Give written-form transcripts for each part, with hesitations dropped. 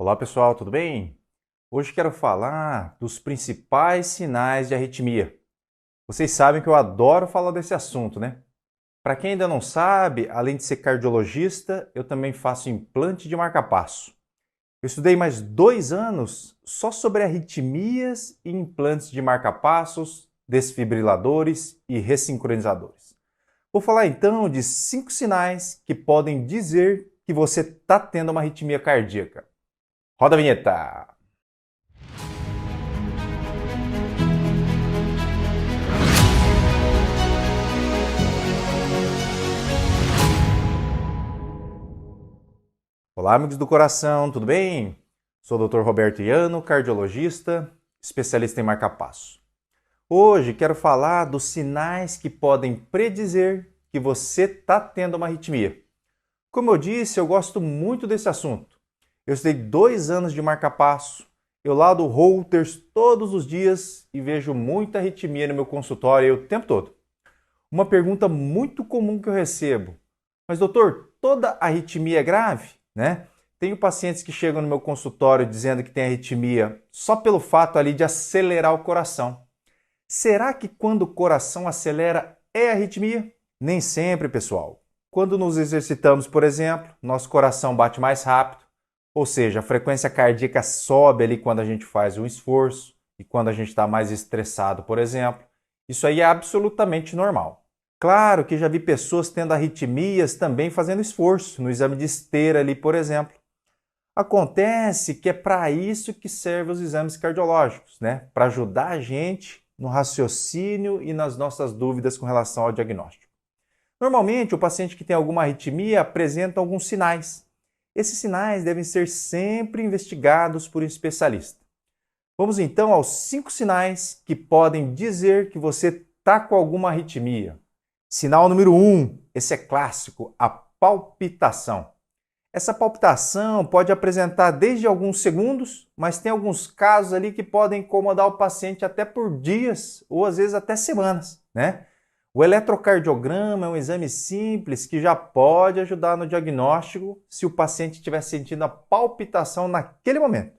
Olá pessoal, tudo bem? Hoje quero falar dos principais sinais de arritmia. Vocês sabem que eu adoro falar desse assunto, né? Para quem ainda não sabe, além de ser cardiologista, eu também faço implante de marca-passo. Eu estudei mais 2 anos só sobre arritmias e implantes de marca-passos, desfibriladores e ressincronizadores. Vou falar então de 5 sinais que podem dizer que você está tendo uma arritmia cardíaca. Roda a vinheta! Olá, amigos do coração, tudo bem? Sou o Dr. Roberto Iano, cardiologista, especialista em marca-passo. Hoje quero falar dos sinais que podem predizer que você está tendo uma arritmia. Como eu disse, eu gosto muito desse assunto. Eu estudei 2 anos de marca-passo, eu lado Holters todos os dias e vejo muita arritmia no meu consultório o tempo todo. Uma pergunta muito comum que eu recebo: mas doutor, toda arritmia é grave? Né? Tenho pacientes que chegam no meu consultório dizendo que tem arritmia só pelo fato ali de acelerar o coração. Será que quando o coração acelera é arritmia? Nem sempre, pessoal. Quando nos exercitamos, por exemplo, nosso coração bate mais rápido, ou seja, a frequência cardíaca sobe ali quando a gente faz um esforço e quando a gente está mais estressado, por exemplo. Isso aí é absolutamente normal. Claro que já vi pessoas tendo arritmias também fazendo esforço, no exame de esteira ali, por exemplo. Acontece que é para isso que servem os exames cardiológicos, né? Para ajudar a gente no raciocínio e nas nossas dúvidas com relação ao diagnóstico. Normalmente, o paciente que tem alguma arritmia apresenta alguns sinais. Esses sinais devem ser sempre investigados por um especialista. Vamos então aos 5 sinais que podem dizer que você está com alguma arritmia. Sinal número 1, esse é clássico, a palpitação. Essa palpitação pode apresentar desde alguns segundos, mas tem alguns casos ali que podem incomodar o paciente até por dias ou às vezes até semanas, né? O eletrocardiograma é um exame simples que já pode ajudar no diagnóstico se o paciente estiver sentindo a palpitação naquele momento,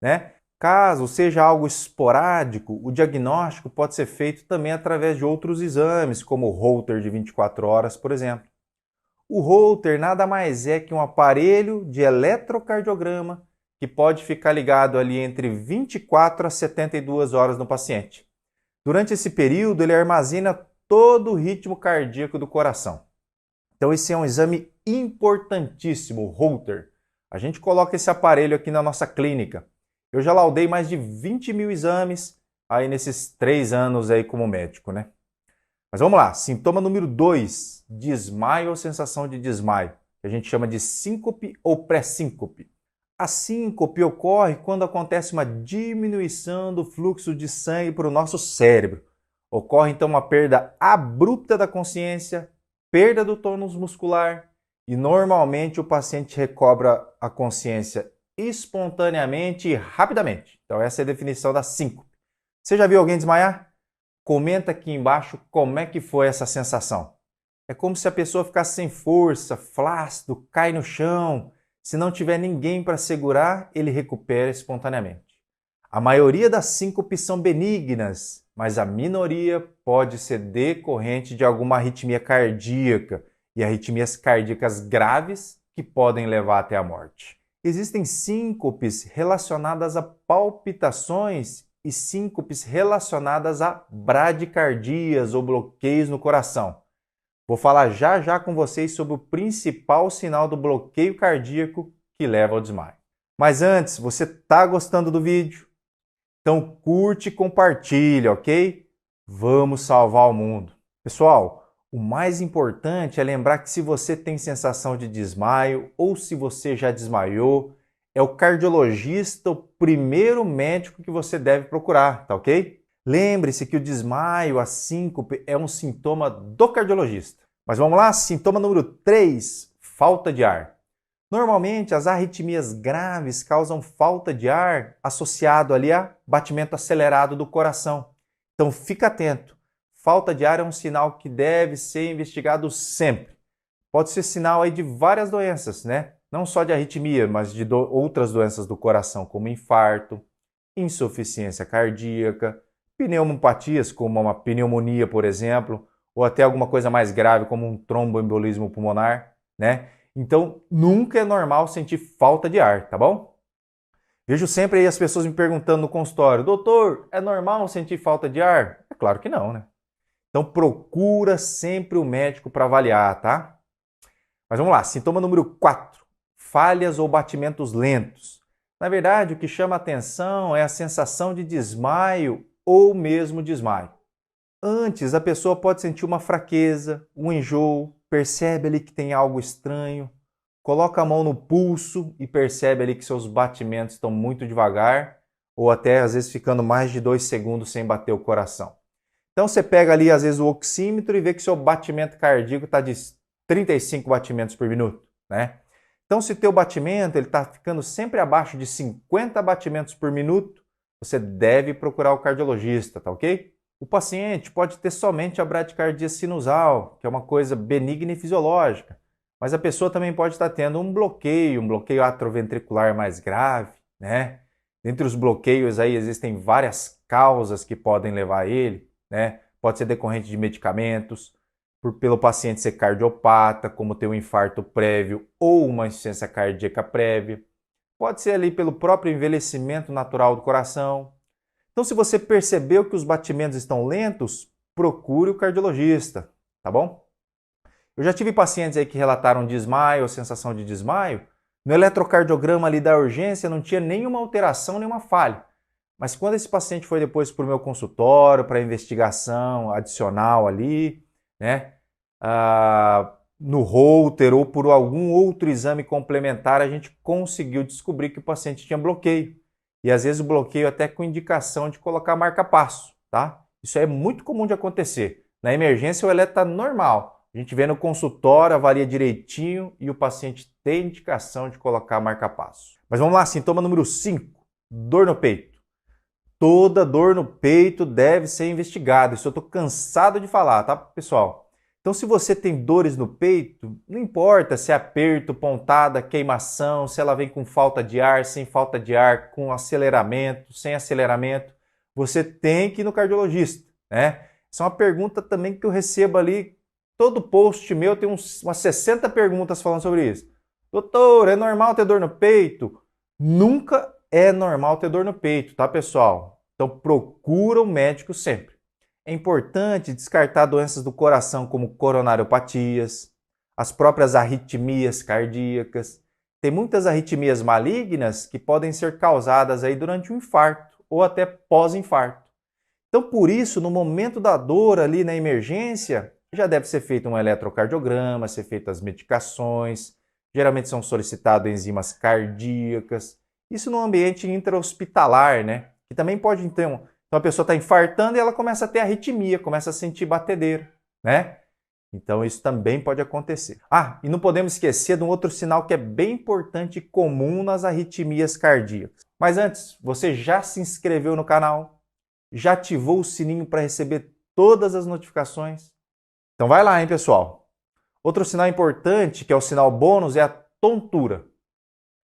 né? Caso seja algo esporádico, o diagnóstico pode ser feito também através de outros exames, como o Holter de 24 horas, por exemplo. O Holter nada mais é que um aparelho de eletrocardiograma que pode ficar ligado ali entre 24 a 72 horas no paciente. Durante esse período, ele armazena todo o ritmo cardíaco do coração. Então, esse é um exame importantíssimo, o Holter. A gente coloca esse aparelho aqui na nossa clínica. Eu já laudei mais de 20 mil exames aí nesses 3 anos aí como médico, né? Mas vamos lá, sintoma número 2, desmaio ou sensação de desmaio, que a gente chama de síncope ou pré-síncope. A síncope ocorre quando acontece uma diminuição do fluxo de sangue para o nosso cérebro. Ocorre então uma perda abrupta da consciência, perda do tônus muscular e normalmente o paciente recobra a consciência espontaneamente e rapidamente. Então essa é a definição da síncope. Você já viu alguém desmaiar? Comenta aqui embaixo como é que foi essa sensação. É como se a pessoa ficasse sem força, flácido, cai no chão. Se não tiver ninguém para segurar, ele recupera espontaneamente. A maioria das síncopes são benignas, mas a minoria pode ser decorrente de alguma arritmia cardíaca e arritmias cardíacas graves que podem levar até a morte. Existem síncopes relacionadas a palpitações e síncopes relacionadas a bradicardias ou bloqueios no coração. Vou falar já já com vocês sobre o principal sinal do bloqueio cardíaco que leva ao desmaio. Mas antes, você está gostando do vídeo? Então curte e compartilha, ok? Vamos salvar o mundo. Pessoal, o mais importante é lembrar que se você tem sensação de desmaio ou se você já desmaiou, é o cardiologista o primeiro médico que você deve procurar, tá ok? Lembre-se que o desmaio, a síncope, é um sintoma do cardiologista. Mas vamos lá, sintoma número 3, falta de ar. Normalmente, as arritmias graves causam falta de ar associado ali a batimento acelerado do coração. Então, fica atento. Falta de ar é um sinal que deve ser investigado sempre. Pode ser sinal aí de várias doenças, né? não só de arritmia, mas de outras doenças do coração, como infarto, insuficiência cardíaca, pneumopatias, como uma pneumonia, por exemplo, ou até alguma coisa mais grave, como um tromboembolismo pulmonar, né? Então, nunca é normal sentir falta de ar, tá bom? Vejo sempre aí as pessoas me perguntando no consultório, doutor, é normal sentir falta de ar? É claro que não, né? Então, procura sempre o médico para avaliar, tá? Mas vamos lá, sintoma número 4, falhas ou batimentos lentos. Na verdade, o que chama atenção é a sensação de desmaio ou mesmo desmaio. Antes, a pessoa pode sentir uma fraqueza, um enjoo, percebe ali que tem algo estranho, coloca a mão no pulso e percebe ali que seus batimentos estão muito devagar ou até às vezes ficando mais de 2 segundos sem bater o coração. Então você pega ali às vezes o oxímetro e vê que seu batimento cardíaco está de 35 batimentos por minuto, né? Então se teu batimento ele está ficando sempre abaixo de 50 batimentos por minuto, você deve procurar o cardiologista, tá ok? O paciente pode ter somente a bradicardia sinusal, que é uma coisa benigna e fisiológica, mas a pessoa também pode estar tendo um bloqueio atrioventricular mais grave, né? Entre os bloqueios aí existem várias causas que podem levar a ele, né? Pode ser decorrente de medicamentos, pelo paciente ser cardiopata, como ter um infarto prévio ou uma insuficiência cardíaca prévia. Pode ser ali pelo próprio envelhecimento natural do coração. Então, se você percebeu que os batimentos estão lentos, procure o cardiologista, tá bom? Eu já tive pacientes aí que relataram desmaio ou sensação de desmaio. No eletrocardiograma ali da urgência não tinha nenhuma alteração, nenhuma falha. Mas quando esse paciente foi depois para o meu consultório, para investigação adicional ali, né, no Holter ou por algum outro exame complementar, a gente conseguiu descobrir que o paciente tinha bloqueio. E às vezes o bloqueio até com indicação de colocar marca-passo, tá? Isso é muito comum de acontecer. Na emergência o eletro está normal. A gente vê no consultório, avalia direitinho e o paciente tem indicação de colocar marca-passo. Mas vamos lá, sintoma número 5, dor no peito. Toda dor no peito deve ser investigada. Isso eu estou cansado de falar, tá, pessoal? Então, se você tem dores no peito, não importa se é aperto, pontada, queimação, se ela vem com falta de ar, sem falta de ar, com aceleramento, sem aceleramento, você tem que ir no cardiologista, né? Essa é uma pergunta também que eu recebo ali. Todo post meu tem umas 60 perguntas falando sobre isso. Doutor, é normal ter dor no peito? Nunca é normal ter dor no peito, tá, pessoal? Então procura o médico sempre. É importante descartar doenças do coração como coronariopatias, as próprias arritmias cardíacas. Tem muitas arritmias malignas que podem ser causadas aí durante um infarto ou até pós-infarto. Então, por isso, no momento da dor ali na emergência, já deve ser feito um eletrocardiograma, ser feitas as medicações, geralmente são solicitadas enzimas cardíacas. Isso no ambiente intra-hospitalar, né? Que também pode, então a pessoa está infartando e ela começa a ter arritmia, começa a sentir batedeira, né? Então isso também pode acontecer. Ah, e não podemos esquecer de um outro sinal que é bem importante e comum nas arritmias cardíacas. Mas antes, você já se inscreveu no canal? Já ativou o sininho para receber todas as notificações? Então vai lá, hein, pessoal. Outro sinal importante, que é o sinal bônus, é a tontura.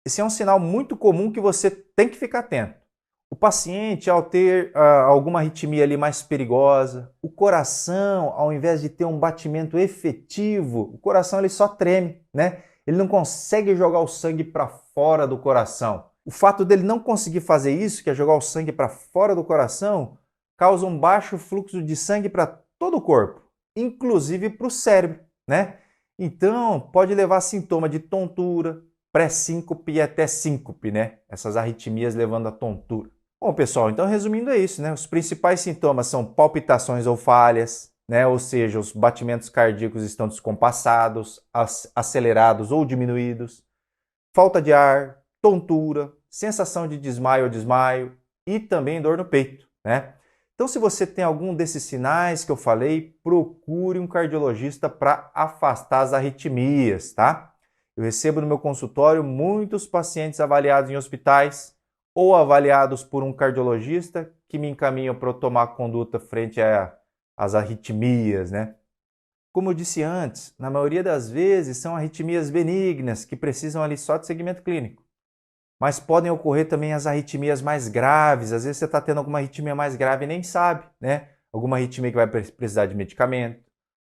Esse é um sinal muito comum que você tem que ficar atento. O paciente, ao ter alguma arritmia ali mais perigosa, o coração, ao invés de ter um batimento efetivo, o coração ele só treme, né? Ele não consegue jogar o sangue para fora do coração. O fato dele não conseguir fazer isso, que é jogar o sangue para fora do coração, causa um baixo fluxo de sangue para todo o corpo, inclusive para o cérebro, né? Então, pode levar a sintoma de tontura, pré-síncope e até síncope, né? Essas arritmias levando a tontura. Bom, pessoal, então resumindo é isso, né? Os principais sintomas são palpitações ou falhas, né? Ou seja, os batimentos cardíacos estão descompassados, acelerados ou diminuídos, falta de ar, tontura, sensação de desmaio ou desmaio e também dor no peito, né? Então, se você tem algum desses sinais que eu falei, procure um cardiologista para afastar as arritmias, tá? Eu recebo no meu consultório muitos pacientes avaliados em hospitais ou avaliados por um cardiologista que me encaminham para eu tomar conduta frente às arritmias, né? como eu disse antes, na maioria das vezes são arritmias benignas que precisam ali só de segmento clínico. Mas podem ocorrer também as arritmias mais graves. Às vezes você está tendo alguma arritmia mais grave e nem sabe, né? Alguma arritmia que vai precisar de medicamento.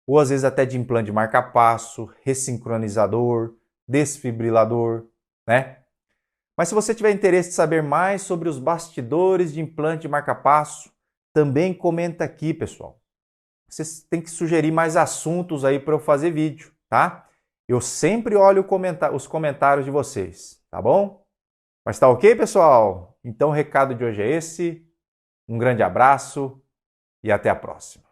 Ou às vezes até de implante de marca-passo, ressincronizador, desfibrilador, né? Mas se você tiver interesse de saber mais sobre os bastidores de implante de marca-passo, também comenta aqui, pessoal. Vocês têm que sugerir mais assuntos aí para eu fazer vídeo, tá? Eu sempre olho os comentários de vocês, tá bom? Mas tá ok, pessoal? Então o recado de hoje é esse. Um grande abraço e até a próxima.